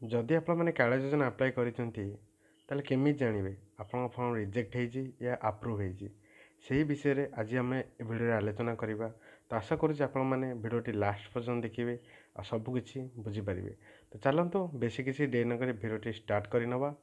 जदि आपण मैंने कालिया योजना अप्लाई करते केमी जानवे आपण फॉर्म रिजेक्ट होती या अप्रूव होती से विषय रे आज आम भिडियो आलोचना करवा। तो आशा करुँच आपण मैंने भिडियोटी लास्ट पर्यटन देखिए और सबकि बुझीपारे। तो चलते बेसी किसी डे नक भिडियोटी स्टार्ट करनवा।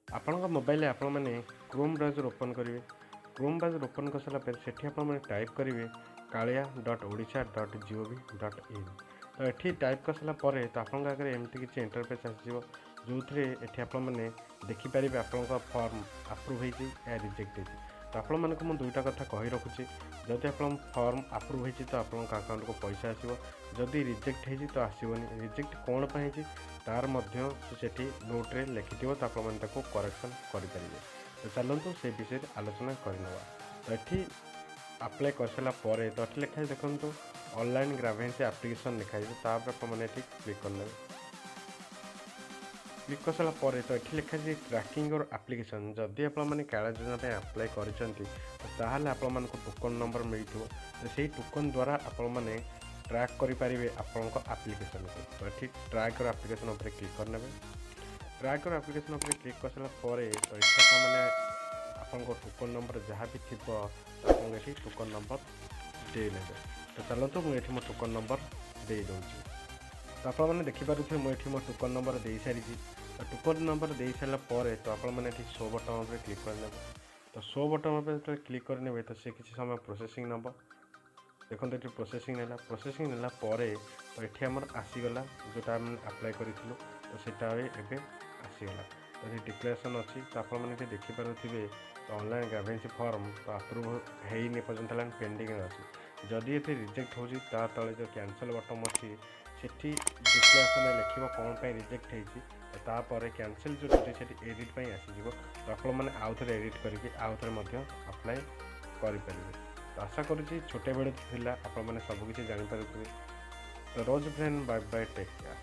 आपणका मोबाइल आपण मैंने क्रोम ब्राउजर ओपन करेंगे। क्रोम ब्राउजर ओपन कर सारा सेठी आपण मैंने टाइप करेंगे kalia.odisha.gov.in। तो ये टाइप कर सारा तो आपन आगे एमती किसी इंटरफेस आसो जो थे ये आप देखिपारे आपण फॉर्म अप्रूव होती या रिजेक्ट होती। तो आपण मानक मुझे दुईटा कथा कही रखुच्छी जदि आप फॉर्म अप्रूव होती तो आपन अकाउंट को पैसा आसो, जदि रिजेक्ट होती तो आसोनी। रिजेक्ट कौन पाई तार मध्य सेठी नोट्रे लिखि तो आपने करेक्शन करेंगे। तो चलतु से विषय आलोचना करनवा। तो ये अप्लाई कर सारापर तो ये लिखाई देखो ऑनलाइन ग्रेवेंसी एप्लिकेशन लिखाई आपने क्लिक करने। क्लिक कर सारापर तो ये लिखाई ट्रैकिंग और एप्लिकेशन जदि आपने कालिया योजना अप्लाई करताल आपण टोकन नंबर मिली तो से टोकन द्वारा आपने ट्रैक करेंगे आपण एप्लिकेशन को। तो ये ट्रैक और एप्लिकेशन उपर क्लिक करने। ट्रैक और एप्लिकेशन उपर क्लिक कर सारापर तो ये आपन टोकन नंबर जहाँ भी थी ये टोकन नंबर दे ने। तो चलते मुझे मो टोकन नंबर दे दूँगी। तो आपने देखिपे मुझे मो टोकन नंबर दे सारी। तो टोकन नंबर दे सारापर तो आपने शो बटन उपर क्लिक करने। तो शो बटन उपर क्लिक करने तो सी किसी समय प्रोसेसिंग नंबर देखो ये प्रोसेसिंग नेला। प्रोसेसिंग नेला तो ये आमर आसीगला जोटा अप्लाई करूँ तो सीटा एवं आसीगला। तो ये डिक्लेरेशन अच्छी तो आपने देखिपे तो ऑनलाइन ग्रेवेंसी फॉर्म तो अप्रूव होनी पर्यटन पेंडिंग अच्छी। जदि ये रिजेक्ट हो तले जो कैंसल बटन अच्छी सेठी डिक्लेरेशन लिखा कौन पर रिजेक्ट होती तापर कैंसल जो अच्छी एडिट आसीज। तो आपने आउ थे एडिट करके आउ थे अप्लाई करेंगे। तो आशा करुँच छोटे बेड़े था आपने सबकि जानीपारे। तो रोज friend bye bye take care.